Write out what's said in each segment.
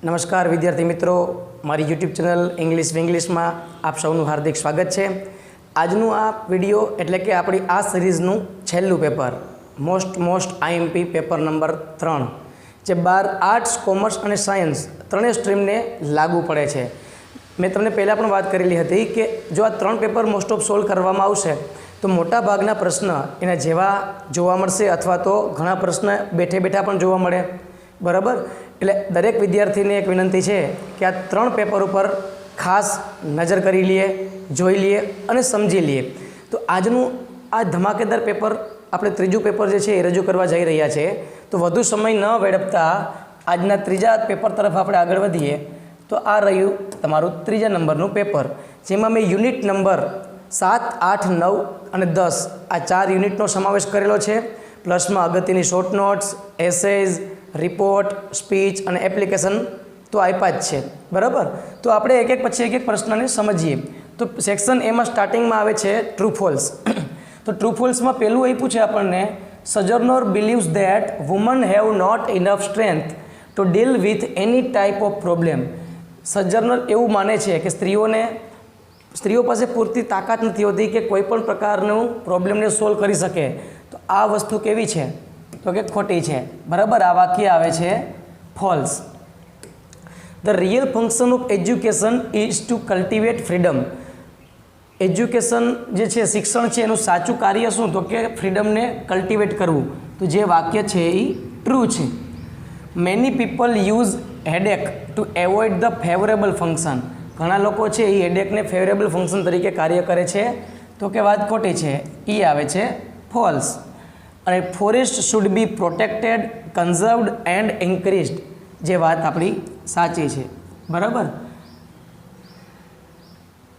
નમસ્કાર વિદ્યાર્થી મિત્રો, મારી યુટ્યુબ ચેનલ ઇંગ્લિશમાં આપ સૌનું હાર્દિક સ્વાગત છે। આજનું આ વિડીયો એટલે કે આપણી આ સિરીઝનું છેલ્લું paper most IMP paper number 3 જે 12 આર્ટ્સ, કોમર્સ અને સાયન્સ ત્રણેય સ્ટ્રીમને લાગુ પડે છે। મેં તમને પહેલાં પણ વાત કરેલી હતી કે જો આ 3 પેપર મોસ્ટ ઓફ સોલ્વ કરવામાં આવશે તો મોટા ભાગના પ્રશ્ન એના જેવા જોવા મળશે અથવા તો ઘણા પ્રશ્ન બેઠે બેઠા પણ જોવા મળે, બરાબર। એટલે દરેક વિદ્યાર્થીને એક વિનંતી છે કે આ 3 પેપર ઉપર ખાસ નજર કરી લઈએ, જોઈ લઈએ અને સમજી લઈએ। તો આજનું આ ધમાકેદાર પેપર આપણે ત્રીજું પેપર જે છે એ રજૂ કરવા જઈ રહ્યા છે। તો વધુ સમય ન વેડફતા આજના ત્રીજા પેપર તરફ આપણે આગળ વધીએ। તો આ રહ્યું તમારું ત્રીજા નંબરનું પેપર, જેમાં મેં યુનિટ નંબર 7, 8, 9 અને 10 આ 4 યુનિટનો સમાવેશ કરેલો છે। પ્લસમાં અગત્યની શોર્ટ નોટ્સ, એસેઝ, રિપોર્ટ, સ્પીચ અને એપ્લિકેશન તો આપ્યા જ છે, બરાબર। તો આપણે એક એક પછી એક પ્રશ્નને સમજીએ। તો સેક્શન એમાં સ્ટાર્ટિંગમાં આવે છે ટ્રુ ફોલ્સ। તો ટ્રુ ફોલ્સમાં પહેલું આપ્યું છે આપણને, Sojourner believes that woman have not enough strength to deal with any type of problem. Sojourner એવું માને છે કે સ્ત્રીઓ પાસે પૂરતી તાકાત નથી હોતી કે કોઈ પણ પ્રકારનું પ્રોબ્લેમને સોલ્વ કરી શકે। તો આ વસ્તુ કેવી છે? તો કે ખોટી છે, બરાબર। આ વાક્ય આવે છે false. The real function of education is to cultivate freedom. Education જે છે, શિક્ષણ છે, એનું સાચું કાર્ય શું? તો કે ફ્રીડમને કલ્ટિવેટ કરવું। તો જે વાક્ય છે એ ટ્રુ છે। Many people use headache two avoid the favourable function. ઘણા લોકો છે એ હેડેકને ફેવરેબલ ફંક્શન તરીકે કાર્ય કરે છે। તો કે વાત ખોટી છે, એ આવે છે ફોલ્સ। અને forest should be protected, conserved and encouraged, જે વાત આપણી સાચી છે, બરાબર।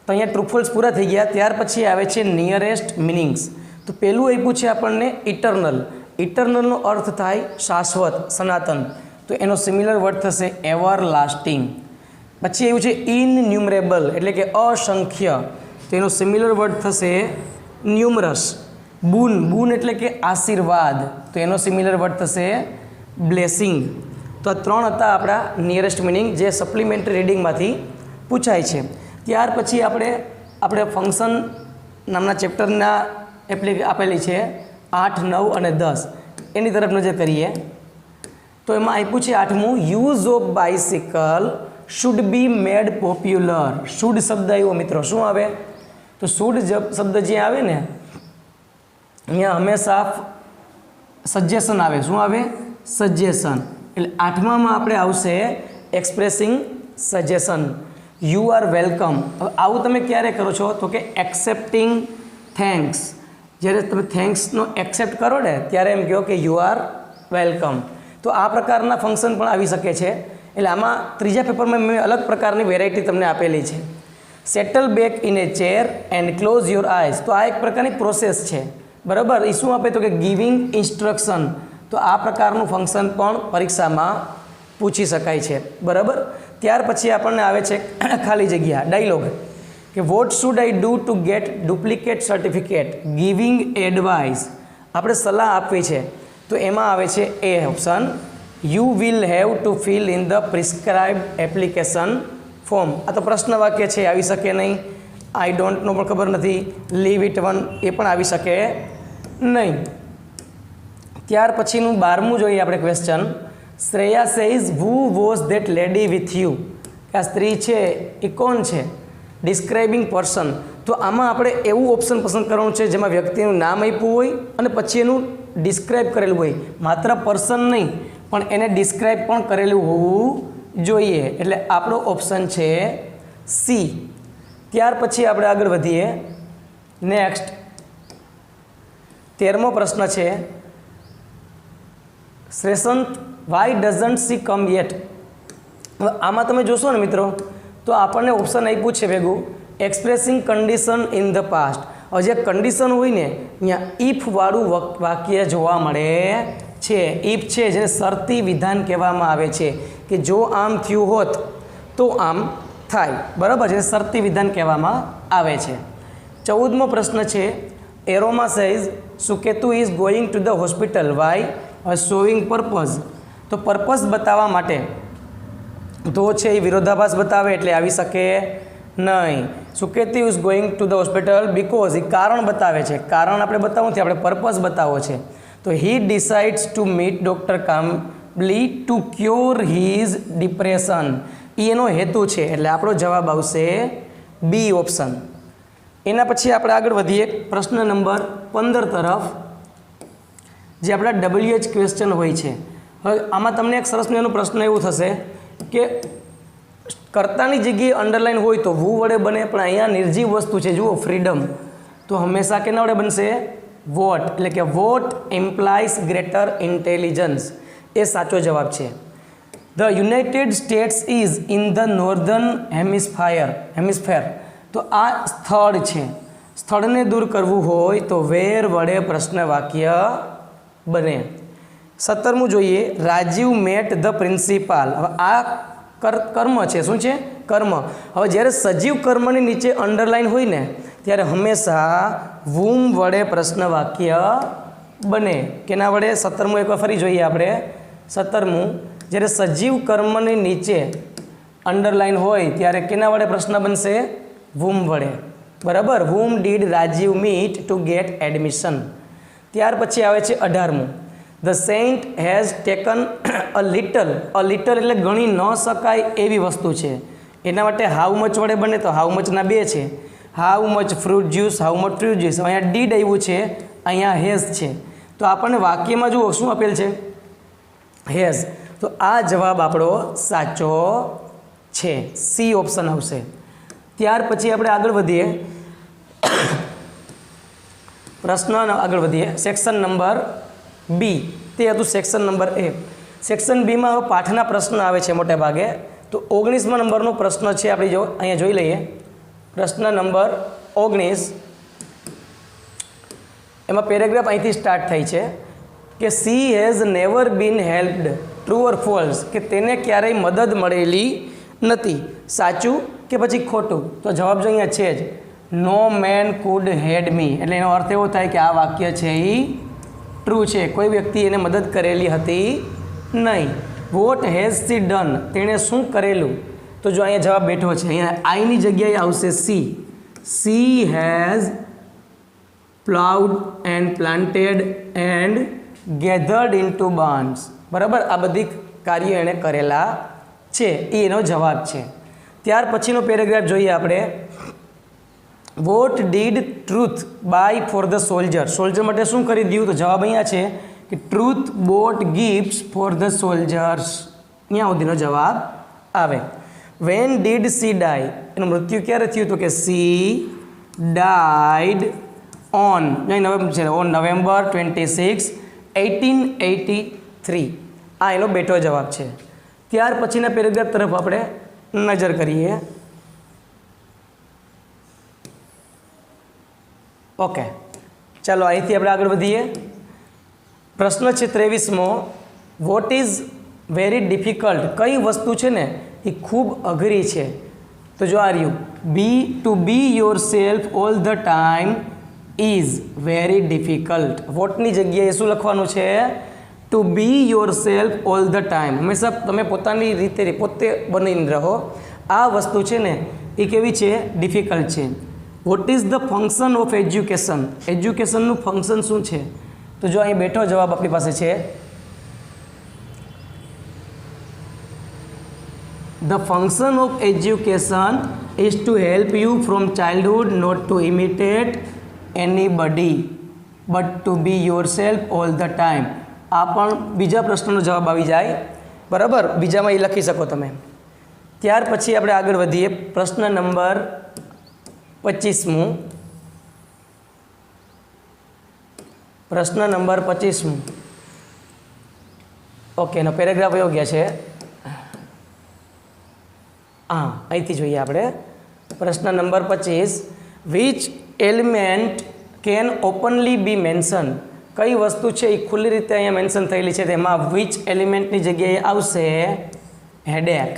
તો અહીંયા ટ્રુ ફોલ્સ પૂરા થઈ ગયા। ત્યાર પછી આવે છે નિયરેસ્ટ મિનિંગ્સ। તો પહેલું આપ્યું છે આપણને ઇટરનલ। ઇટરનલનો અર્થ થાય શાશ્વત, સનાતન। તો એનો સિમિલર વર્ડ થશે એવર લાસ્ટિંગ। પછી એવું છે ઇનન્યુમરેબલ એટલે કે અસંખ્ય। તો એનો સિમિલર વર્ડ થશે ન્યુમરસ। બૂન એટલે કે આશીર્વાદ। તો એનો સિમિલર વર્ડ થશે બ્લેસિંગ। તો આ 3 હતા આપણા નિયરેસ્ટ મિનિંગ જે સપ્લિમેન્ટરી રીડિંગમાંથી પૂછાય છે। ત્યાર પછી આપણે ફંક્શન નામના ચેપ્ટરના આપેલી છે 8, 9 અને 10, એની તરફ નજર કરીએ। તો એમાં આપ્યું છે 8મું, use of bicycle should be made popular. Should શબ્દ આવ્યો મિત્રો, શું આવે? તો શુડ શબ્દ જે આવે ને અહીંયા હંમેશા સજેશન આવે। શું આવે? સજેશન। એટલે 8માં આપણે આવશે expressing suggestion, you are welcome. હવે આવું તમે ક્યારે કરો છો? તો કે એક્સેપ્ટિંગ થેન્ક્સ। જ્યારે તમે થેન્ક્સનો એક્સેપ્ટ કરો ને ત્યારે એમ કહો કે યુ આર વેલકમ। તો આ પ્રકારના ફંક્શન પણ આવી શકે છે। એટલે આમાં ત્રીજા પેપરમાં મેં અલગ પ્રકારની વેરાયટી તમને આપેલી છે। Settle back in a chair and close your eyes. તો આ એક પ્રકારની પ્રોસેસ છે, બરાબર। એ શું આપે? તો કે ગિવિંગ ઇન્સ્ટ્રક્શન। તો આ પ્રકારનું ફંક્શન પણ પરીક્ષામાં પૂછી શકાય છે, બરાબર। ત્યાર પછી આપણને આવે છે ખાલી જગ્યા, ડાયલોગ, કે what should I do to get duplicate certificate? Giving advice, આપણે સલાહ આપવી છે। તો એમાં આવે છે એ option, you will have to fill in the prescribed application form. આ તો પ્રશ્ન વાક્ય છે, આવી શકે નહીં। આઈ ડોન્ટ નો પણ ખબર નથી, લીવ ઇટ વન એ પણ આવી શકે નહીં। ત્યાર પછીનું 12મું જોઈએ આપણે question, Shreya says who was that lady with you. આ સ્ત્રી છે એ કોણ છે? Describing person. તો આમાં આપણે એવું ઓપ્શન પસંદ કરવાનું છે જેમાં વ્યક્તિનું નામ આપ્યું હોય અને પછી એનું ડિસ્ક્રાઇબ કરેલું હોય, માત્ર પર્સન નહીં પણ એને ડિસ્ક્રાઇબ પણ કરેલું હોવું જોઈએ। એટલે આપણો ઓપ્શન છે સી। ત્યાર પછી આપણે આગળ વધીએ। નેક્સ્ટ 13મો પ્રશ્ન છે, Shreshant why doesn't she come yet. હવે આમાં તમે જોશો ને મિત્રો તો આપણને ઓપ્શન આપ્યું છે ભેગું expressing condition in the past. હવે જે કન્ડિશન હોય ને અહીંયા ઇફવાળું વાક્ય જોવા મળે છે। ઇફ છે જેને શરતી વિધાન કહેવામાં આવે છે કે જો આમ થયું હોત તો આમ થાય, બરાબર, જેને શરતી વિધાન કહેવામાં આવે છે। 14મો પ્રશ્ન છે, Aroma says Suketu is going to the hospital why showing purpose. તો પર્પઝ બતાવવા માટે તો છે એ વિરોધાભાસ બતાવે એટલે આવી શકે નહીં. Suketu is going to the hospital because એ કારણ બતાવે છે. કારણ આપણે બતાવવું નથી, આપણે પર્પઝ બતાવવો છે. તો he decides to meet doctor Kamli to cure his depression. એ એનો હેતુ છે એટલે આપણો જવાબ આવશે બી ઓપ્શન. એના પછી આપણે આગળ વધીએ પ્રશ્ન નંબર 15 તરફ, જે આપણા WH ક્વેશ્ચન હોય છે. હવે આમાં તમને એક સરસ મજાનો પ્રશ્ન એવું થશે કે કર્તાની જગ્યાએ અંડરલાઇન હોય તો વુ વડે બને, પણ અહીંયા નિર્જીવ વસ્તુ છે, જુઓ ફ્રીડમ, તો હંમેશા કેના વડે બનશે? વોટ. એટલે કે વોટ ઇમ્પ્લાઇઝ ગ્રેટર ઇન્ટેલિજન્સ, એ સાચો જવાબ છે. The United States is in the northern hemisphere. તો આ સ્થળ છે, સ્થળને દૂર કરવું હોય તો વેર વડે પ્રશ્ન વાક્ય બને. 17મું જોઈએ, રાજીવ મેટ ધ પ્રિન્સિપાલ. હવે આ કર્મ છે, શું છે? કર્મ. હવે જ્યારે સજીવ કર્મની નીચે અંડરલાઇન હોય ને ત્યારે હંમેશા વૂમ વડે પ્રશ્ન વાક્ય બને. કેના વડે? 17મું એકવાર ફરી જોઈએ આપણે. 17મું, જ્યારે સજીવ કર્મની નીચે અંડરલાઇન હોય ત્યારે કેના વડે પ્રશ્ન બનશે? વૂમ વડે. બરાબર. Whom did Rajiv meet to get admission. ત્યાર પછી આવે છે 18મું, the saint has taken a little. એટલે ગણી ન શકાય એવી વસ્તુ છે. એના માટે હાઉ મચ વડે બને તો હાઉ મચના બે છે. How much fruit juice, how much fruit juice. અહીંયા ડીડ આવ્યું છે, અહીંયા હેઝ છે. તો આપણને વાક્યમાં જુઓ શું આપેલ છે? હેઝ. તો આ જવાબ આપણો સાચો છે, સી ઓપ્શન આવશે. ત્યાર પછી આપણે આગળ વધીએ સેક્શન નંબર બી. તે હતું સેક્શન નંબર એ. સેક્શન બીમાં હવે પાઠના પ્રશ્ન આવે છે મોટે ભાગે. તો 19મા નંબરનો પ્રશ્ન છે, આપણે જો અહીંયા જોઈ લઈએ. પ્રશ્ન નંબર 19, એમાં પેરેગ્રાફ અહીંથી સ્ટાર્ટ થાય છે કે she has never bin helped. True or false, કે તેને ક્યારેય મદદ મળેલી નથી. સાચું કે પછી ખોટું? તો જવાબ જો અહીંયા છે જ, નો મેન કુડ હેડ મી. એટલે એનો અર્થ એવો થાય કે આ વાક્ય છે એ ટ્રુ છે, કોઈ વ્યક્તિ એને મદદ કરેલી હતી નહીં. વોટ હેઝ સી ડન, તેણે શું કરેલું? તો જો અહીંયા જવાબ બેઠો છે, અહીંયા આઈની જગ્યાએ આવશે she. She has ploughed and planted and gathered into barns. બરાબર. આ બધી કાર્યો એણે કરેલા છે, એ એનો જવાબ છે. ત્યાર પછીનો પેરેગ્રાફ જોઈએ આપણે. What did truth buy for the soldier. Soldier માટે શું કરી દીધું? તો જવાબ અહીંયા છે કે truth bought gifts for the soldiers. અહીંયા સુધીનો જવાબ આવે. વેન ડીડ સી ડાય, એનું મૃત્યુ ક્યારે થયું? તો કે સી ડાઇડ ઓન નવેમ્બર 26, 1883. આ એનો બેઠો જવાબ છે. ત્યાર પછીના પેરેગ્રાફ તરફ આપણે નજર કરીએ. ઓકે, ચાલો અહીંથી આપણે આગળ વધીએ. પ્રશ્ન છે 23મો, વોટ ઇઝ વેરી ડિફિકલ્ટ. કઈ વસ્તુ છે ને એ ખૂબ અઘરી છે? તો જો આ રહ્યું, to be yourself all the time is very difficult. વોટની જગ્યાએ શું લખવાનું છે? To be yourself all the time. હંમેશા તમે પોતાની રીતે પોતે બનીને રહો. આ વસ્તુ છે ને એ કેવી છે? ડિફિકલ્ટ છે. What is the function of education. એજ્યુકેશનનું ફંક્શન શું છે? તો જો અહીં બેઠો જવાબ આપણી પાસે છે, the function of education is to help you from childhood not to imitate anybody but to be yourself all the time. આ પણ બીજા પ્રશ્નનો જવાબ આવી જાય. બરાબર. બીજામાં એ લખી શકો તમે. ત્યાર પછી આપણે આગળ વધીએ. પ્રશ્ન નંબર 25મું. પ્રશ્ન નંબર 25મું. ઓકે, એનો પેરેગ્રાફ એવો ગયા છે. હા, અહીંથી જોઈએ આપણે. પ્રશ્ન number 25, which element can openly be mention. કઈ વસ્તુ છે એ ખુલ્લી રીતે અહીંયા મેન્શન થયેલી છે, તેમાં વિચ એલિમેન્ટની જગ્યાએ આવશે હેડેક.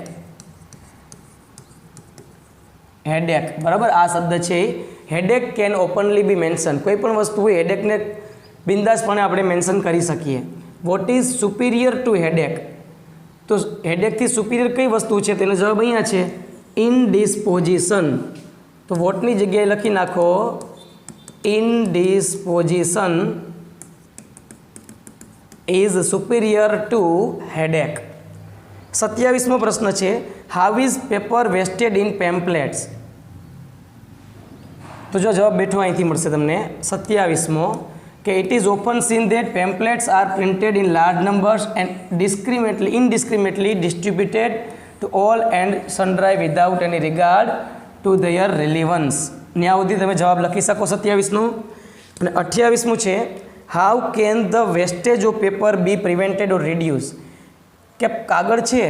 હેડેક. બરાબર. આ શબ્દ છે headache can openly be mention. કોઈ પણ વસ્તુ હોય હેડેકને બિંદાસપણે આપણે મેન્શન કરી શકીએ. What is superior to headache. તો હેડેકથી સુપિરિયર કઈ વસ્તુ છે? તેનો જવાબ અહીંયા છે ઇનડિસ્પોઝિશન. તો વોટની જગ્યાએ લખી નાખો indisposition is superior to headache. 27મો પ્રશ્ન છે how is paper wasted in pamphlets? તો જો જવાબ બેઠો અહીંથી મળશે તમને 27મો કે it is often seen that pamphlets are printed in large numbers and indiscriminately distributed to all and sundry without any regard to their relevance. ત્યાં સુધી તમે જવાબ લખી શકો 27નો. અને 28મું છે how can the wastage of paper be prevented or reduce? કે કાગળ છે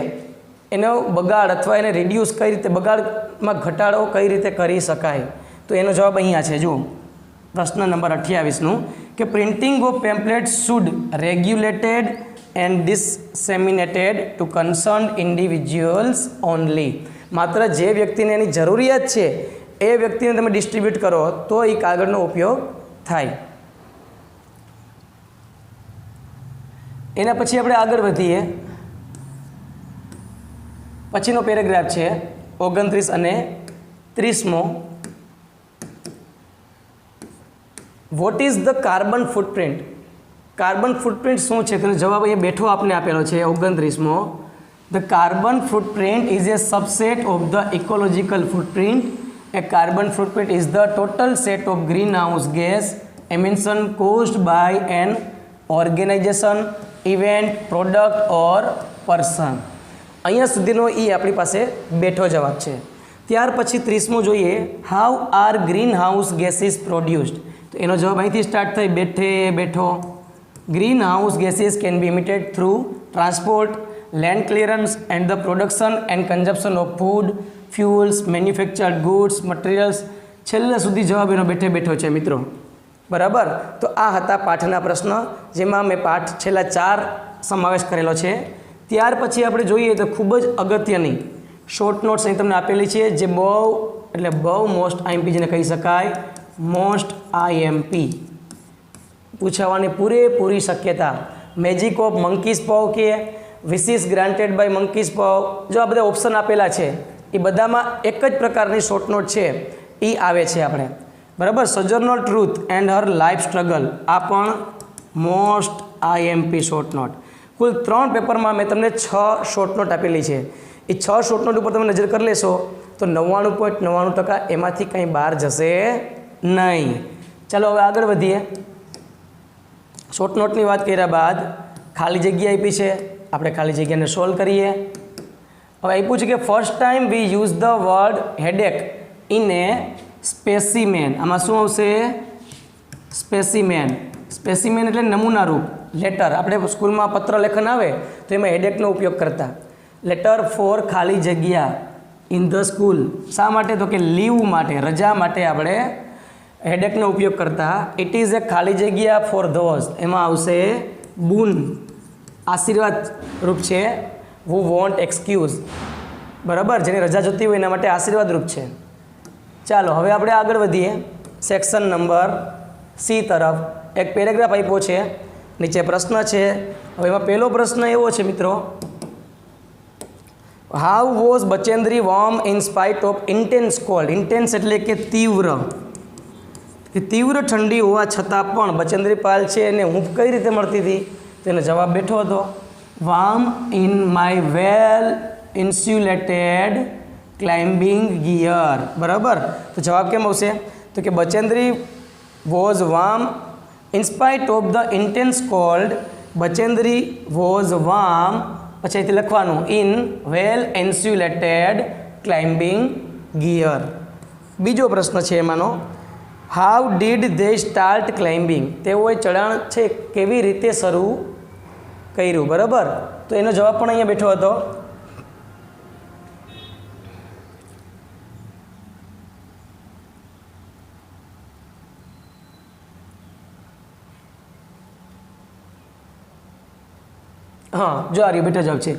એનો બગાડ અથવા એને રિડ્યુસ કઈ રીતે, બગાડમાં ઘટાડો કઈ રીતે કરી શકાય? તો એનો જવાબ અહીંયા છે. જુઓ પ્રશ્ન નંબર 28નું કે printing of pamphlets should regulated and disseminated to concern individuals only. માત્ર જે વ્યક્તિને એની જરૂરિયાત છે એ વ્યક્તિને તમે ડિસ્ટ્રીબ્યુટ કરો તો એ કાગળનો ઉપયોગ થાય. એના પછી આપણે આગળ વધીએ. પછીનો પેરેગ્રાફ છે 29 અને 30મો. What is the carbon footprint? Carbon footprint શું છે તેનો જવાબ અહીંયા બેઠો આપને આપેલો છે 29મો. The carbon footprint is a subset of the ecological footprint. A carbon footprint is the total set of greenhouse gas emission caused by an organization, event, product or person. અહીંયા સુધીનો એ આપણી પાસે બેઠો જવાબ છે. ત્યાર પછી 30મો જોઈએ how are greenhouse gases produced? તો એનો જવાબ અહીંથી સ્ટાર્ટ થાય બેઠો. Greenhouse gases can be emitted through transport, land clearance and the production and consumption of food, fuels, manufactured goods, materials. છેલ્લે સુધી જવાબ એનો બેઠો છે મિત્રો. બરાબર. તો આ હતા પાઠના પ્રશ્ન જેમાં મેં પાઠ છેલ્લા 4 સમાવેશ કરેલો છે. ત્યાર પછી આપણે જોઈએ તો ખૂબ જ અગત્યની શોર્ટ નોટ્સ અહીં તમને આપેલી છે જે બહુ મોસ્ટ આઈએમપી જેને કહી શકાય મોસ્ટ આઈએમપી પૂછાવાની પૂરેપૂરી શક્યતા. મેજિક ઓફ મંકીઝ પાવ કે વિશિસ ગ્રાન્ટેડ બાય મંકીઝ પાવ, જો આ બધા ઓપ્શન આપેલા છે એ બધામાં એક જ પ્રકારની શોર્ટ નોટ છે એ આવે છે આપણે. બરાબર. Sojourner Truth and her life struggle આ પણ મોસ્ટ આઈએમપી શોર્ટ નોટ. કુલ 3 પેપરમાં મેં તમને 6 શોર્ટ નોટ આપેલી છે. એ 6 શોર્ટ નોટ ઉપર તમે નજર કરી લેશો તો 99.99% એમાંથી કંઈ બહાર જશે નહીં. ચાલો હવે આગળ વધીએ. શોર્ટ નોટની વાત કર્યા બાદ ખાલી જગ્યા આપી છે, આપણે ખાલી જગ્યાને સોલ્વ કરીએ. હવે આપ્યું છે કે first time V use the word headache in A specimen. આમાં શું આવશે? સ્પેસીમેન. સ્પેસીમેન એટલે નમૂના રૂપ. લેટર આપણે સ્કૂલમાં પત્ર લેખન આવે તો એમાં હેડેકનો ઉપયોગ કરતા. લેટર ફોર ખાલી જગ્યા ઇન ધ સ્કૂલ. શા માટે? તો કે લીવ માટે, રજા માટે આપણે હેડેકનો ઉપયોગ કરતા. ઇટ ઇઝ એ ખાલી જગ્યા ફોર ધોઝ. એમાં આવશે બુન. આશીર્વાદ રૂપ છે. હુ વોન્ટ એક્સક્યુઝ. બરાબર. જેની રજા જોતી હોય એના માટે આશીર્વાદ રૂપ છે. ચાલો હવે આપણે આગળ વધીએ સેક્શન નંબર સી તરફ. એક પેરેગ્રાફ આપ્યો છે, નીચે પ્રશ્ન છે. હવે એમાં પહેલો પ્રશ્ન એવો છે મિત્રો, how was Bachendri warm in spite of intense cold? Intense એટલે કે તીવ્ર ઠંડી હોવા છતાં પણ બચેન્દ્રી પાલ છે એને હૂંફ કઈ રીતે મળતી હતી? તેનો જવાબ બેઠો હતો warm in my well insulated climbing gear. બરાબર. તો જવાબ કેમ આવશે? તો કે Bachendri was warm in spite of the intense cold. Bachendri was warm પછી અહીંથી લખવાનું in well insulated climbing gear. બીજો પ્રશ્ન છે એમાંનો, how did they start climbing? તેઓએ ચઢાણ છે કેવી રીતે શરૂ કર્યું? બરાબર. તો એનો જવાબ પણ અહીંયા બેઠો હતો. હા, જો આ રહ્યો બેઠો જવાબ છે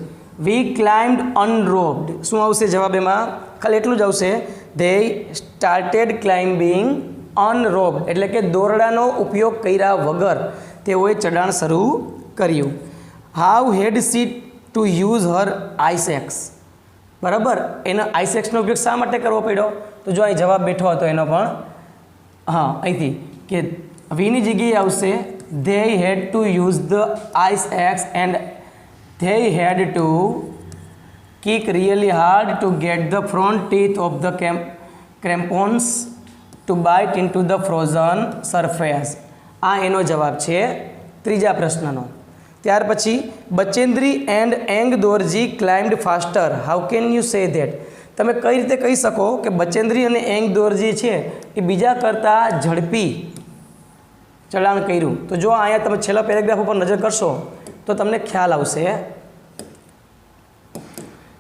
વી ક્લાઇમ્ડ અનરોપ્ડ. શું આવશે જવાબ એમાં? ખાલી એટલું જ આવશે ધે સ્ટાર્ટેડ ક્લાઇમ્બિંગ અનરોપ્ડ, એટલે કે દોરડાનો ઉપયોગ કર્યા વગર તેઓએ ચઢાણ શરૂ કર્યું. How had she to use her ice axe. બરાબર, એનો આઈસેક્સનો ઉપયોગ શા માટે કરવો પડ્યો? તો જો અહીં જવાબ બેઠો હતો એનો પણ, હા અહીંથી કે વીની જગ્યાએ આવશે they had to use the ice axe and they had to kick really hard to get the front teeth of the crampons to bite into the frozen surface. આ એનો જવાબ છે ત્રીજા પ્રશ્નનો. ત્યાર પછી Bachendri and Ang Dorji climbed faster. How can you say that? તમે કઈ રીતે કહી શકો કે બચેન્દ્રી અને એંગ દોરજી છે એ બીજા કરતાં ઝડપી ચઢાણ કર્યું? તો જો અહીંયા તમે છેલ્લા પેરેગ્રાફ ઉપર નજર કરશો તો તમને ખ્યાલ આવશે.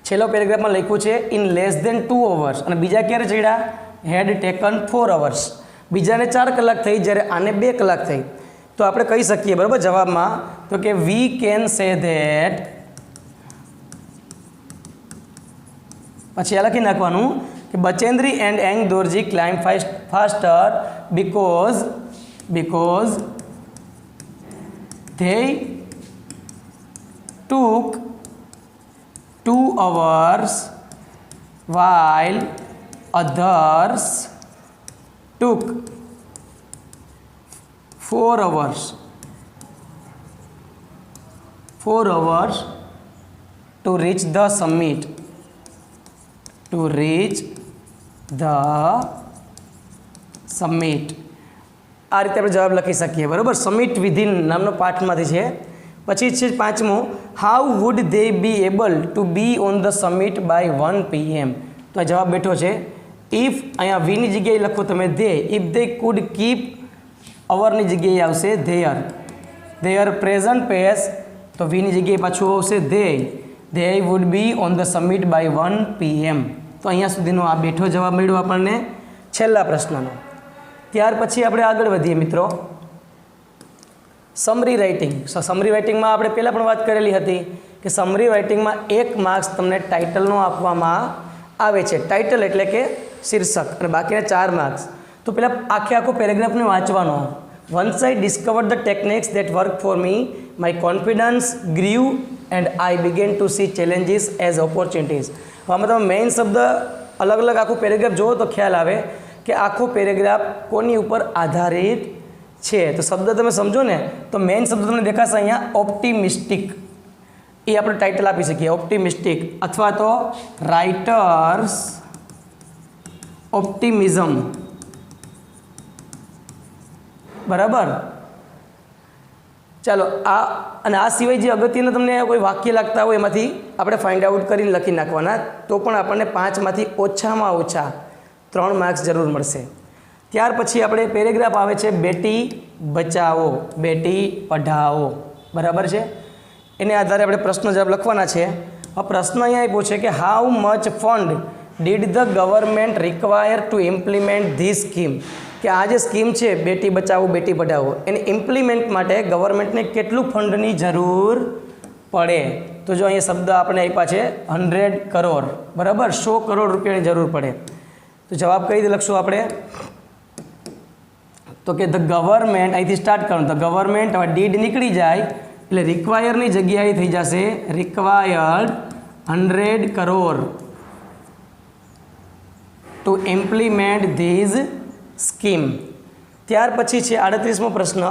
છેલ્લો પેરેગ્રાફમાં લખ્યું છે ઇન લેસ દેન 2 hours, અને બીજા ક્યારે ચડ્યા? હેડ ટેકન 4 hours. બીજાને 4 કલાક થઈ, જ્યારે આને 2 કલાક થઈ. તો આપણે કહી શકીએ બરાબર જવાબમાં તો કે વી કેન સે ધેટ, પછી આ લખી નાખવાનું કે Bachendri and Ang Dorji climb faster because they took 2 hours while others took 4 hours. 4 hours to reach the summit. To reach the summit. આ રીતે આપણે જવાબ લખી શકીએ બરાબર. સમિટ વિધિન નામનો પાઠમાંથી છે. પછી છે પાંચમો, how would they be able to be on the summit by 1 PM. તો આ જવાબ બેઠો છે ઇફ, અહીંયા વીની જગ્યાએ લખો તમે they, if they could keep, અવરની જગ્યાએ આવશે ધેયર પ્રેઝન્ટ પેસ, તો વીની જગ્યાએ પાછું આવશે they would be on the summit by 1 PM. તો અહીંયા સુધીનો આ બેઠો જવાબ મળ્યો આપણને છેલ્લા પ્રશ્નનો. ત્યાર પછી આપણે આગળ વધીએ મિત્રો. Summary writing. સમરી રાઇટિંગમાં આપણે પહેલાં પણ વાત કરેલી હતી કે સમરી રાઇટિંગમાં 1 માર્ક્સ તમને ટાઇટલનો આપવામાં આવે છે. ટાઇટલ એટલે કે શીર્ષક, અને બાકીના 4 માર્ક્સ. તો પહેલાં આખો પેરેગ્રાફને વાંચવાનો. Once I discovered the techniques that work for me, my confidence grew and I began to see challenges as opportunities. આમાં તમે મેઇન શબ્દ અલગ અલગ આખું પેરેગ્રાફ જુઓ તો ખ્યાલ આવે કે આખો પેરેગ્રાફ કોની ઉપર આધારિત છે. તો શબ્દ તમે સમજો ને તો મેઇન શબ્દ તમને દેખાશે અહીંયા ઓપ્ટિમિસ્ટિક. એ આપણે ટાઇટલ આપી શકીએ ઓપ્ટિમિસ્ટિક, અથવા તો રાઇટર્સ ઓપ્ટિમિઝમ. બરાબર, ચાલો આ, અને આ સિવાય જે અગત્યના તમને કોઈ વાક્ય લાગતા હોય એમાંથી આપણે ફાઇન્ડ આઉટ કરીને લખી નાખવાના. તો પણ આપણને 5માંથી ઓછામાં ઓછા 3 માર્ક્સ જરૂર મળશે. ત્યાર પછી આપણે પેરેગ્રાફ આવે છે બેટી બચાવો, બેટી પઢાઓ. બરાબર છે, એને આધારે આપણે પ્રશ્ન જવાબ લખવાના છે. આ પ્રશ્ન અહીંયા આપ્યો છે કે how much fund did the government require two implement this scheme. કે આ જે સ્કીમ છે બેટી બચાવો બેટી પઢાઓ, એને ઇમ્પ્લિમેન્ટ માટે ગવર્મેન્ટને કેટલું ફંડની જરૂર પડે? તો જો અહીંયા શબ્દ આપણે આપ્યા છે 100 કરોડ. બરાબર, 100 કરોડ રૂપિયાની જરૂર પડે. તો જવાબ કઈ રીતે લખશું આપણે? તો કે ધ ગવર્મેન્ટ, અહીંથી સ્ટાર્ટ કરવાનું. ધ ગવર્મેન્ટ, હવે ડીડ નીકળી જાય એટલે રિક્વાયરની જગ્યાએ થઈ જશે required 100 crore to implement these scheme. ત્યાર પછી છે 38મો પ્રશ્ન,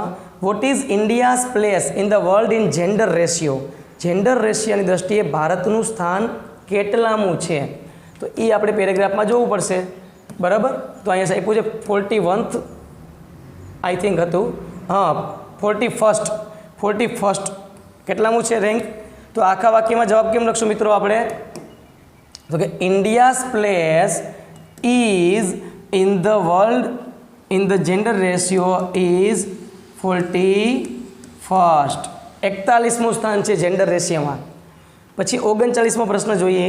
what is India's place in the world in gender ratio. Gender રેશિયોની દ્રષ્ટિએ ભારતનું સ્થાન કેટલામું છે? તો એ આપણે પેરેગ્રાફમાં જોવું પડશે. બરાબર, તો અહીંયા આપ્યું છે 41th આઈ થિંક હતું, હા 41st કેટલામું છે રેન્ક? તો આખા વાક્યમાં જવાબ કેમ લખશું મિત્રો આપણે? તો કે India's place is in the world in the gender ratio is 41st. 41મું સ્થાન છે જેન્ડર રેશિયોમાં. પછી 39મો પ્રશ્ન જોઈએ,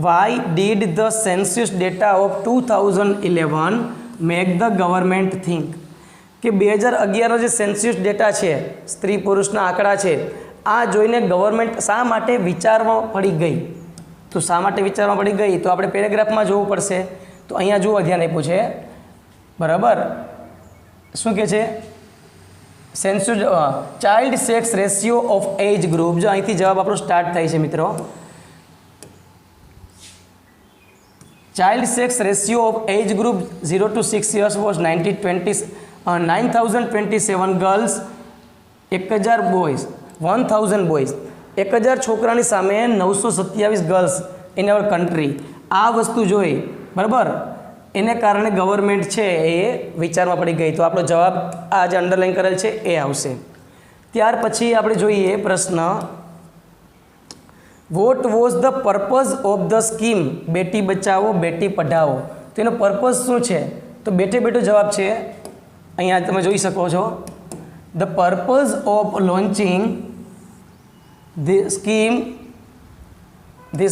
why did the census data of 2011 make the government think. કે 2011નો જે સેન્સ્યુસ ડેટા છે, સ્ત્રી પુરુષના આંકડા છે, આ જોઈને ગવર્મેન્ટ શા માટે વિચારમાં પડી ગઈ? તો શા માટે વિચારમાં પડી ગઈ તો આપણે પેરેગ્રાફમાં જોવું પડશે. તો અહીંયા જુઓ ધ્યાન આપ્યું છે. બરાબર, શું કહે છે? Child sex ratio of age group. જો અહીંથી જવાબ આપણો સ્ટાર્ટ થાય છે મિત્રો. Child sex ratio of age group 0 to 6 years was 9027 girls, 1000 boys, 1000 boys, 1000 છોકરાની સામે 927 ગર્લ્સ ઇન અવર કન્ટ્રી. આ વસ્તુ જોઈ બરાબર, એને કારણે ગવર્મેન્ટ છે એ વિચારમાં પડી ગઈ. તો આપણો જવાબ આ જે અંડરલાઈન કરેલ છે એ આવશે. ત્યાર પછી આપણે જોઈએ પ્રશ્ન, what was the purpose of the scheme Beti Bachao Beti પઢાઓ. તો એનો પર્પઝ શું છે? તો બેઠે બેઠો જવાબ છે, અહીંયા તમે જોઈ શકો છો. The purpose of launching the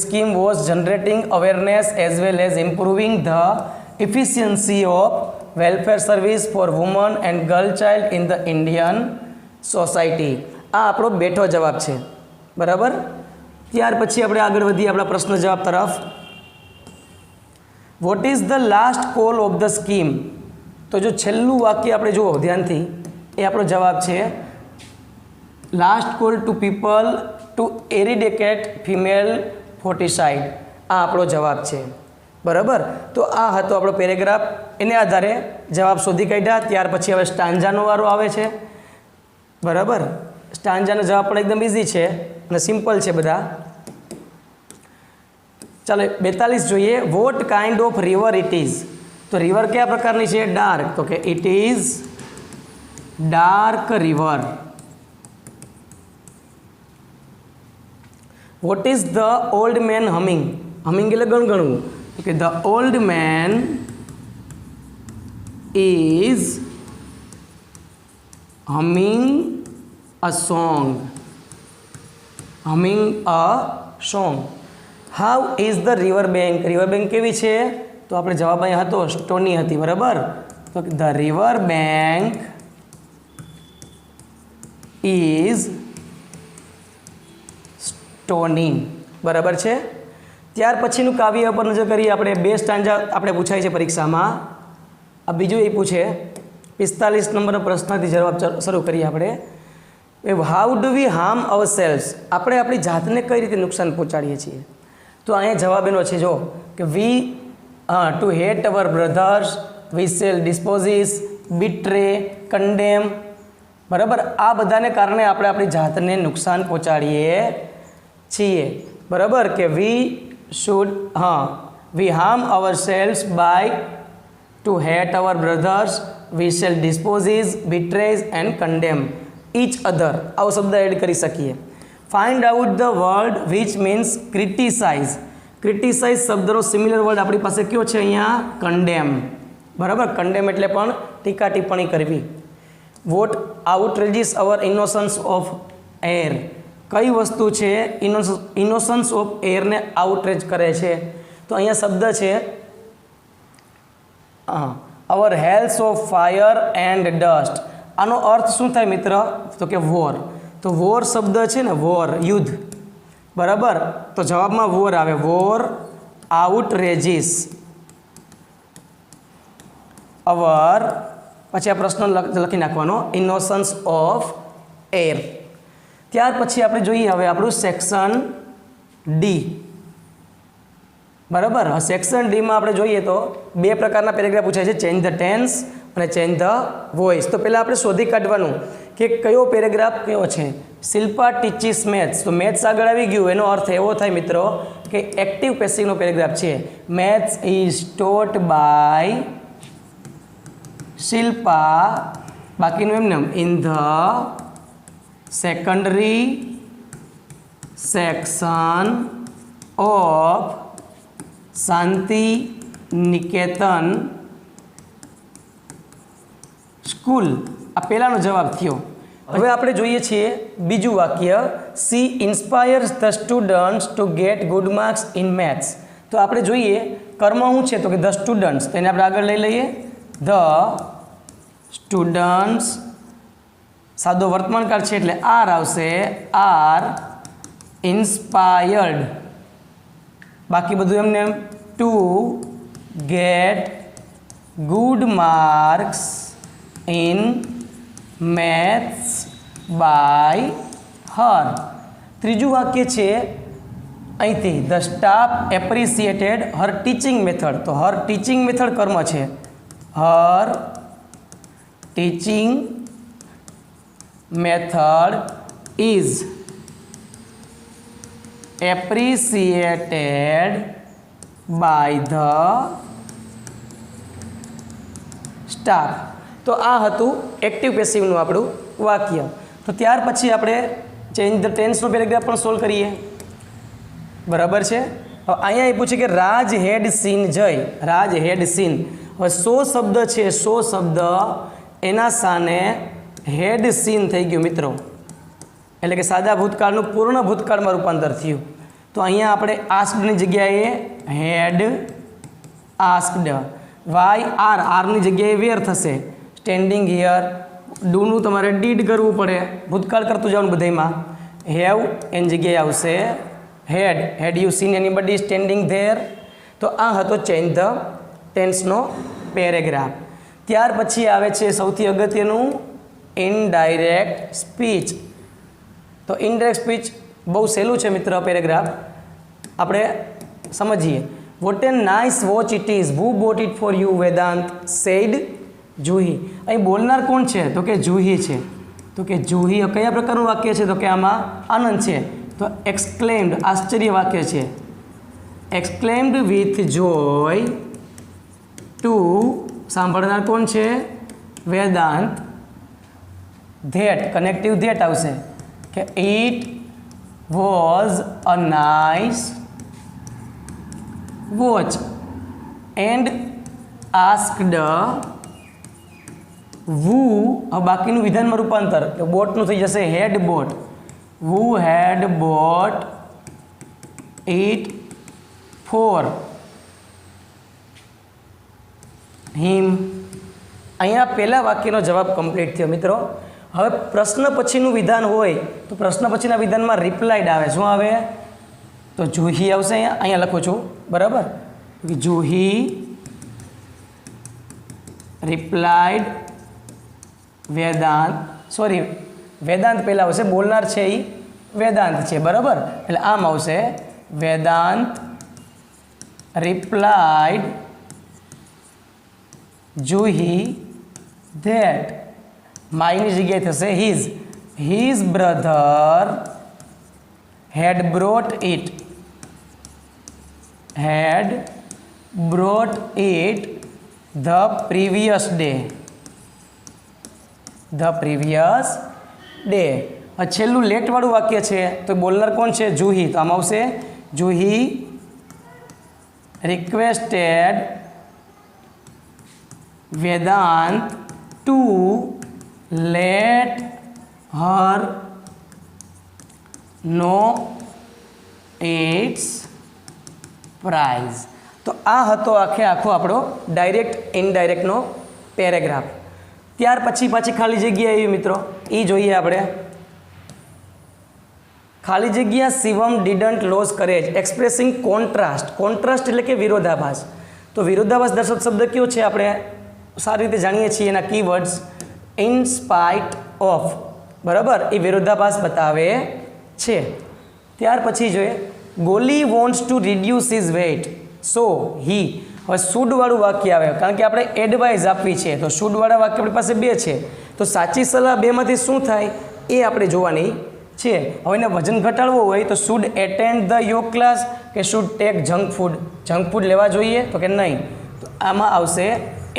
scheme was generating awareness as well as improving the efficiency of welfare service for women and girl child in the Indian society. આ આપણો બેઠો જવાબ છે બરાબર. ત્યાર પછી આપણે આગળ વધીએ આપણા પ્રશ્ન જવાબ તરફ. Vote is the last call of the scheme. તો જો છેલ્લું વાક્ય આપણે જુઓ ધ્યાનથી, એ આપણો જવાબ છે last call to people to eradicate female foeticide. આ આપણો જવાબ છે બરાબર. તો આ હતો આપણો પેરેગ્રાફ. એને આધારે જવાબ શોધી કાઢ્યા. ત્યાર પછી હવે સ્ટાન્જાનો વારો આવે છે બરાબર. સ્ટાન્જાનો જવાબ પણ એકદમ ઇઝી છે અને સિમ્પલ છે બધા. ચાલો 42 જોઈએ. What kind of river it is. તો રિવર કયા પ્રકારની છે? ડાર્ક. તો કે it is dark river. Vote is the old man humming. Humming એટલે ગણગણવું. Okay, the old man is humming a song. Humming a song. How is the river bank? River bank કેવી છે? તો આપણે જવાબ અહીંયા હતો સ્ટોની હતી બરાબર. તો the river bank is stony બરાબર છે. ત્યાર પછીનું કાવ્ય પર નજર કરીએ આપણે. 2 સ્ટાન્જા આપણે પૂછાય છે પરીક્ષામાં. આ બીજું એ પૂછે 45 નંબરનો પ્રશ્નથી જવાબ શરૂ કરીએ આપણે. How do we harm our selves. આપણે આપણી જાતને કઈ રીતે નુકસાન પહોંચાડીએ છીએ? તો અહીંયા જવાબ એનો છે જો કે વી ટુ હેટ અવર બ્રધર્સ, વી સેલ ડિસ્પોઝિસ, બિટ્રે, કન્ડેમ બરાબર. આ બધાને કારણે આપણે આપણી જાતને નુકસાન પહોંચાડીએ છીએ બરાબર. કે વી should we harm ourselves by to hate our brothers, we shall disposes, betrays and condemn each other. આવો શબ્દ એડ કરી શકીએ. find out the word which means criticize. criticize શબ્દનો સિમિલર વર્ડ આપણી પાસે કયો છે અહીંયા? condemn બરાબર. condemn એટલે પણ ટીકા ટિપ્પણી કરવી. what outrages our innocence of air. કઈ વસ્તુ છે ઇનોસન્સ ઓફ એરને આઉટરેજ કરે છે? તો અહીંયા શબ્દ છે અવર હેલ્સ ઓફ ફાયર એન્ડ ડસ્ટ. આનો અર્થ શું થાય મિત્ર? તો કે વોર. તો વોર શબ્દ છે ને, વોર યુદ્ધ બરાબર. તો જવાબમાં વોર આવે. વોર આઉટરેજીસ અવર, પછી આ પ્રશ્ન લખી નાખવાનો, ઇનોસન્સ ઓફ એર. ત્યાર પછી આપણે જોઈએ હવે આપણું સેક્શન ડી બરાબર. સેક્શન ડીમાં આપણે જોઈએ તો 2 પ્રકારના પેરેગ્રાફ પૂછાય છે, ચેન્જ ધ ટેન્સ અને ચેન્જ ધ વોઇસ. તો પહેલાં આપણે શોધી કાઢવાનું કે કયો પેરેગ્રાફ કયો છે. Shilpa teaches maths. તો મેથ્સ આગળ આવી ગયું, એનો અર્થ એવો થાય મિત્રો કે એક્ટિવ પેસિવનો પેરેગ્રાફ છે. Maths is taught by Shilpa, બાકીનું એમને in the secondary section of Shanti Niketan school. આ પહેલાંનો જવાબ થયો. હવે આપણે જોઈએ છીએ બીજું વાક્ય. C inspires the students two get good marks in maths. તો આપણે જોઈએ કર્મ શું છે? તો કે ધ સ્ટુડન્ટ્સ. તો એને આપણે આગળ લઈ લઈએ. ધ સ્ટુડન્ટ્સ સાદો વર્તમાનકાળ છે એટલે આર આવશે. આર ઇન્સ્પાયર્ડ, બાકી બધું એમને to get good marks in maths by her. ત્રીજું વાક્ય છે અહીંથી, the staff appreciated her teaching method. તો હર ટીચિંગ મેથડ કર્મ છે, her teaching method is appreciated by the staff. તો આ હતું એક્ટિવ પેસિવનું આપણું વાક્ય. તો ત્યાર પછી આપણે ચેન્જ ધ ટેન્સનો પેરેગ્રાફ પણ સોલ્વ કરીએ. બરાબર છે. હવે અહીંયા એ પૂછે કે રાજ હેડ સીન જય. રાજ હેડ સીન. હવે 100 શબ્દ છે, 100 શબ્દ એના સાને હેડ સીન થઈ ગયું મિત્રો, એટલે કે સાદા ભૂતકાળનું પૂર્ણ ભૂતકાળમાં રૂપાંતર થયું. તો અહીંયા આપણે આસ્કડની જગ્યાએ હેડ આસ્કડ, વાય આર, આરની જગ્યાએ વેર થશે, સ્ટેન્ડિંગ હિયર, ડુનું તમારે ડીડ કરવું પડે, ભૂતકાળ કરતું જવાનું બધામાં. હેવ એની જગ્યાએ આવશે had. Had you seen anybody standing there. તો આ હતો ચેન્જ ધ ટેન્સનો પેરેગ્રાફ. ત્યાર પછી આવે છે સૌથી અગત્યનું ઇનડાયરેક્ટ સ્પીચ. તો ઇનડાયરેક્ટ સ્પીચ બહુ સહેલું છે મિત્ર પેરેગ્રાફ, આપણે સમજીએ. What a nice watch it is, who bought it for you, Vedant said Juhi. અહીં બોલનાર કોણ છે? તો કે જુહી છે. તો કે જુહી કયા પ્રકારનું વાક્ય છે? તો કે આમાં આનંદ છે. તો એક્સક્લેમ્ડ, આશ્ચર્ય વાક્ય છે. એક્સક્લેમ્ડ વિથ જોય ટુ, સાંભળનાર કોણ છે? વેદાંત. ધેટ, કનેક્ટિવ ધેટ આવશે કે it was a nice watch and asked who. હવે બાકીનું વિધાનમાં રૂપાંતર, બોટનું થઈ જશે had bought. Who had bought it for him. અહીંયા પહેલા વાક્યનો જવાબ કમ્પ્લીટ થયો મિત્રો. હવે પ્રશ્ન પછીનું વિધાન હોય તો પ્રશ્ન પછીના વિધાનમાં રિપ્લાઇડ આવે. શું આવે? તો જુહી આવશે. અહીંયા લખું છું, બરાબર. જુહી રિપ્લાઇડ વેદાંત, સોરી વેદાંત પહેલાં આવશે, બોલનાર છે એ વેદાંત છે, બરાબર. એટલે આમ આવશે વેદાંત રિપ્લાઇડ જુહી ધેટ, માયની જગ્યાએ થશે his brother had brought it the previous day. છેલ્લું લેટવાળું વાક્ય છે તો બોલનાર કોણ છે? જુહી. તો આમ આવશે Juhi requested Vedant to let her know its price. તો આ હતો આખો આપણો ડાયરેક્ટ ઇનડાયરેક્ટનો પેરેગ્રાફ. ત્યાર પછી પાછી ખાલી જગ્યા એવી મિત્રો, એ જોઈએ આપણે. ખાલી જગ્યા Shivam didn't lose courage expressing contrast. Contrast એટલે કે વિરોધાભાસ. તો વિરોધાભાસ દર્શક શબ્દ કયો છે આપણે સારી રીતે જાણીએ છીએ, એના કીવર્ડ્સ ઇન સ્પાઇટ ઓફ, બરાબર. એ વિરોધાભાસ બતાવે છે. ત્યાર પછી જોઈએ Goli wants to reduce his weight so he. હવે શુડવાળું વાક્ય આવે, કારણ કે આપણે એડવાઇસ આપવી છે. તો શુડવાળા વાક્ય આપણી પાસે 2 છે. તો સાચી સલાહ 2માંથી શું થાય એ આપણે જોવાની છે. હવે એને વજન ઘટાડવું હોય તો શુડ એટેન્ડ ધ યોગ ક્લાસ કે should take junk food. Junk food લેવા જોઈએ તો કે નહીં. તો આમાં આવશે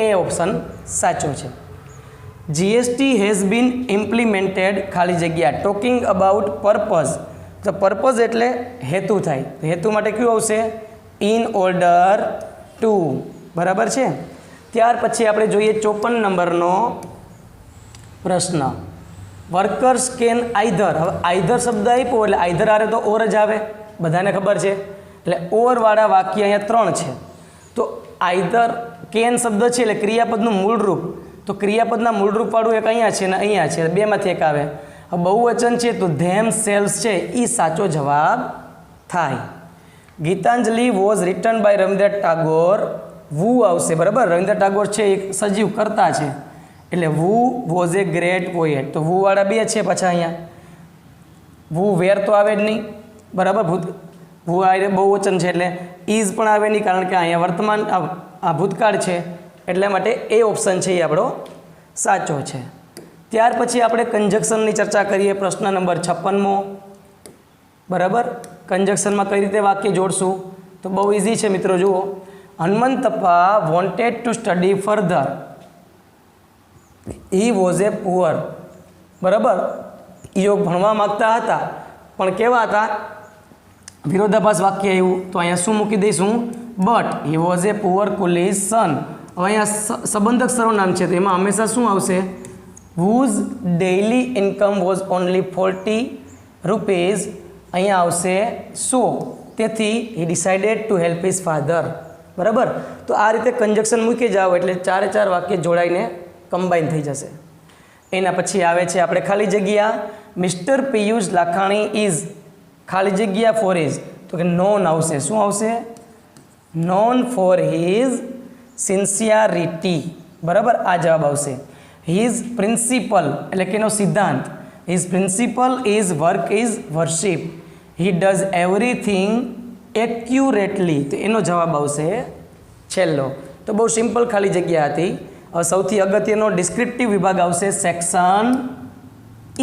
એ ઓપ્શન સાચો છે. જીએસટી હેઝ બીન ઇમ્પ્લિમેન્ટેડ ખાલી જગ્યા ટોકિંગ અબાઉટ પર્પઝ. તો પર્પઝ એટલે હેતુ થાય. તો હેતુ માટે કયું આવશે? ઇન ઓર્ડર ટુ, બરાબર છે. ત્યાર પછી આપણે જોઈએ 54 નંબરનો પ્રશ્ન. Workers can either. હવે આઈધર શબ્દ આપ્યો એટલે આઈધર આવે તો ઓર જ આવે, બધાને ખબર છે. એટલે ઓરવાળા વાક્ય અહીંયા 3 છે. તો આઈધર કેન શબ્દ છે એટલે ક્રિયાપદનું મૂળરૂપ. તો ક્રિયાપદના મૂળરૂપવાળું એક અહીંયા છે ને અહીંયા છે, 2માંથી એક આવે. બહુવચન છે તો ધેમ સેલ્સ છે એ સાચો જવાબ થાય. Gitanjali was written by Rabindranath Tagore. Who આવશે, બરાબર. રવિન્દ્રનાથ ટાગોર છે એક સજીવ કરતા છે એટલે who was A great poet, તો વુ વાળા બે છે પાછા અહીંયા. વુ વેર તો આવે જ નહીં, બરાબર. વુ આ બહુવચન છે એટલે ઇઝ પણ આવે નહીં, કારણ કે અહીંયા વર્તમાન આ ભૂતકાળ છે, એટલા માટે એ ઓપ્શન છે એ આપણો સાચો છે. ત્યાર પછી આપણે કંજક્શનની ચર્ચા કરીએ. પ્રશ્ન નંબર 56મો, બરાબર. કંજક્શનમાં કઈ રીતે વાક્ય જોડશું, તો બહુ ઇઝી છે મિત્રો. જુઓ, Hanumantappa wanted to study further, he was a poor, બરાબર. ઈઓ ભણવા માગતા હતા, પણ કેવા હતા, વિરોધાભાસ વાક્ય આવ્યું, તો અહીંયા શું મૂકી દઈશું, but he was a poor coolie's son. હવે અહીંયા સંબંધક સર્વનામ છે, તો એમાં હંમેશા શું આવશે, whose daily income was only 40 rupees. અહીંયા આવશે સો, તેથી he decided to help his father, બરાબર. તો આ રીતે કંજક્શન મૂકી જાઓ એટલે 4 વાક્ય જોડાઈને કમ્બાઈન થઈ જશે. એના પછી આવે છે આપણે ખાલી જગ્યા. મિસ્ટર પિયુષ લાખાણી ઇઝ ખાલી જગ્યા ફોર ઇઝ, તો કે નોન આવશે. શું આવશે, નોન ફોર હિઝ સિન્સિયરિટી, બરાબર. આ જવાબ આવશે. હિઝ પ્રિન્સિપલ એટલે કે એનો સિદ્ધાંત, his principal is work is worship, he does everything accurately, તો એનો જવાબ આવશે છેલ્લો. તો બહુ સિમ્પલ ખાલી જગ્યા હતી. હવે સૌથી અગત્યનો ડિસ્ક્રિપ્ટિવ વિભાગ આવશે સેક્શન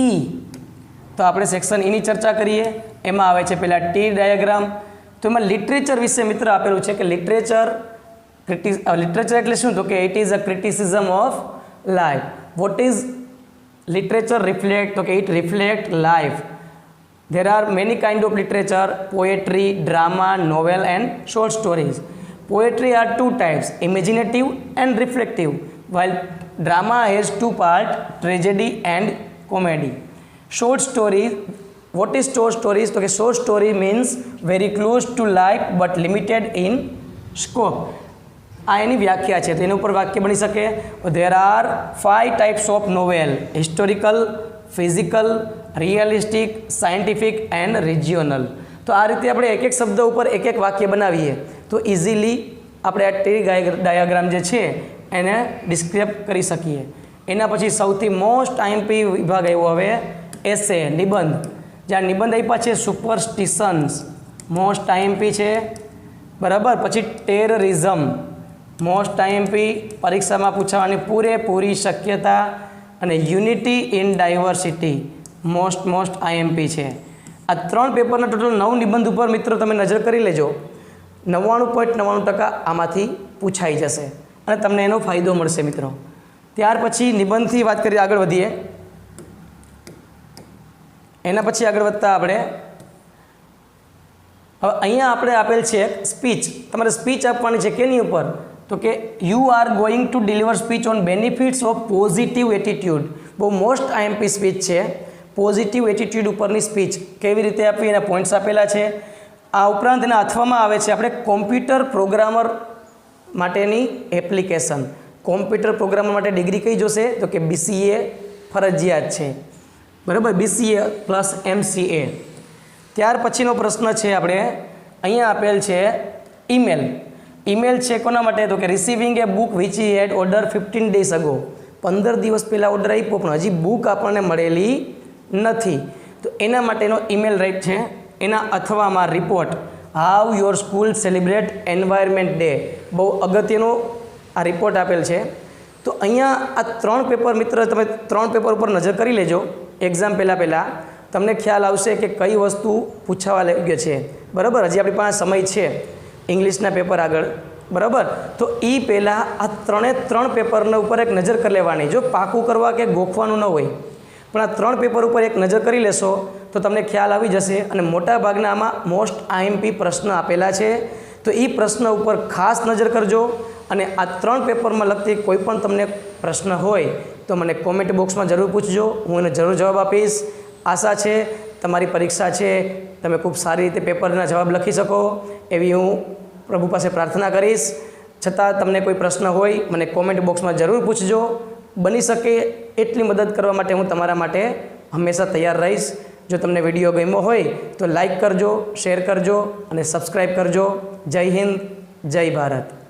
ઈ. તો આપણે સેક્શન ઈની ચર્ચા કરીએ. એમાં આવે છે પહેલાં ટી ડાયાગ્રામ. તો એમાં લિટરેચર વિશે મિત્ર આપેલું છે કે લિટરેચર એટલે શું, તો કે it is a criticism of life. What is literature reflect, તો કે it reflect life. There are many kind of literature: poetry, drama, novel and short stories. Poetry are two types: imaginative and reflective, while drama has two parts: tragedy and comedy. Short stories, what is short stories? So short story means very close to life but limited in scope. આ એની વ્યાખ્યા છે, તો એના ઉપર વાક્ય બની શકે. There are 5 types of novel: historical, physical, realistic, scientific and regional. તો આ રીતે આપણે એક શબ્દ ઉપર એક વાક્ય બનાવીએ તો ઇઝીલી આપણે આ ટ્રી ડાયાગ્રામ જે છે એને ડિસ્ક્રાઇબ કરી શકીએ. એના પછી સૌથી મોસ્ટ આઈએમપી વિભાગ આવ્યો હવે એસે, નિબંધ. જ્યાં નિબંધ આપ્યા છે સુપરસ્ટિશન્સ, મોસ્ટ આઈએમપી છે, બરાબર. પછી ટેરરિઝમ, મોસ્ટ આઈએમપી, પરીક્ષામાં પૂછાવાની પૂરેપૂરી શક્યતા. અને unity in diversity, most IMP છે. આ 3 પેપરના ટોટલ 9 નિબંધ ઉપર મિત્રો તમે નજર કરી લેજો. 99.99% આમાંથી પૂછાઈ જશે અને તમને એનો ફાયદો મળશે મિત્રો. ત્યાર પછી નિબંધથી વાત કરીએ, આગળ વધીએ. એના પછી આગળ વધતા આપણે હવે અહીંયા આપણે આપેલ છે સ્પીચ. તમારે સ્પીચ આપવાની છે કેની ઉપર, તો કે you are going to deliver speech on benefits of positive attitude. બહુ મોસ્ટ આઈએમપી સ્પીચ છે. પોઝિટિવ એટીટ્યુડ ઉપરની સ્પીચ કેવી રીતે આપવી એના પોઈન્ટ્સ આપેલા છે. આ ઉપરાંત એના અથવામાં આવે છે આપણે કોમ્પ્યુટર પ્રોગ્રામર માટેની એપ્લિકેશન. કોમ્પ્યુટર પ્રોગ્રામર માટે ડિગ્રી કઈ જોશે, તો કે BCA ફરજિયાત છે, બરાબર. BCA plus MCA. ત્યાર પછીનો પ્રશ્ન છે આપણે અહીંયા આપેલ છે ઈમેલ. ઈમેલ છે કોના માટે, તો કે receiving a book which he had ordered 15 days ago. 15 દિવસ પહેલાં ઓર્ડર આપ્યો પણ હજી બુક આપણને મળેલી નથી, તો એના માટેનો ઈમેલ રાઈટ છે. એના અથવામાં report, how your school celebrate environment day. બહુ અગત્યનો આ રિપોર્ટ આપેલ છે. તો અહીંયા આ 3 પેપર મિત્ર તમે 3 પેપર ઉપર નજર કરી લેજો. એક્ઝામ પહેલાં તમને ખ્યાલ આવશે કે કઈ વસ્તુ પૂછાવા યોગ્ય છે, બરાબર. હજી આપણી પાસે સમય છે ઇંગ્લિશના પેપર આગળ, બરાબર. તો એ પહેલાં આ 3 પેપરના ઉપર એક નજર કરી લેવાની. જો પાકું કરવા કે ગોખવાનું ન હોય, પણ આ 3 પેપર ઉપર એક નજર કરી લેશો તો તમને ખ્યાલ આવી જશે. અને મોટા ભાગના આમાં મોસ્ટ આઈએમપી પ્રશ્ન આપેલા છે, તો એ પ્રશ્ન ઉપર ખાસ નજર કરજો. અને આ 3 પેપરમાં લગતી કોઈ પણ તમને પ્રશ્ન હોય તો મને કોમેન્ટ બોક્સમાં જરૂર પૂછજો, હું એને જરૂર જવાબ આપીશ. આશા છે તમારી પરીક્ષા છે તમે ખૂબ સારી રીતે પેપરના જવાબ લખી શકો એવી હું પ્રભુ પાસે પ્રાર્થના કરીશ. છતાં તમને કોઈ પ્રશ્ન હોય મને કોમેન્ટ બોક્સમાં જરૂર પૂછજો. બની શકે એટલી મદદ કરવા માટે હું તમારા માટે હંમેશા તૈયાર રહીશ. જો તમને વિડીયો ગમ્યો હોય તો લાઈક કરજો, શેર કરજો અને સબસ્ક્રાઈબ કરજો. જય હિન્દ, જય ભારત.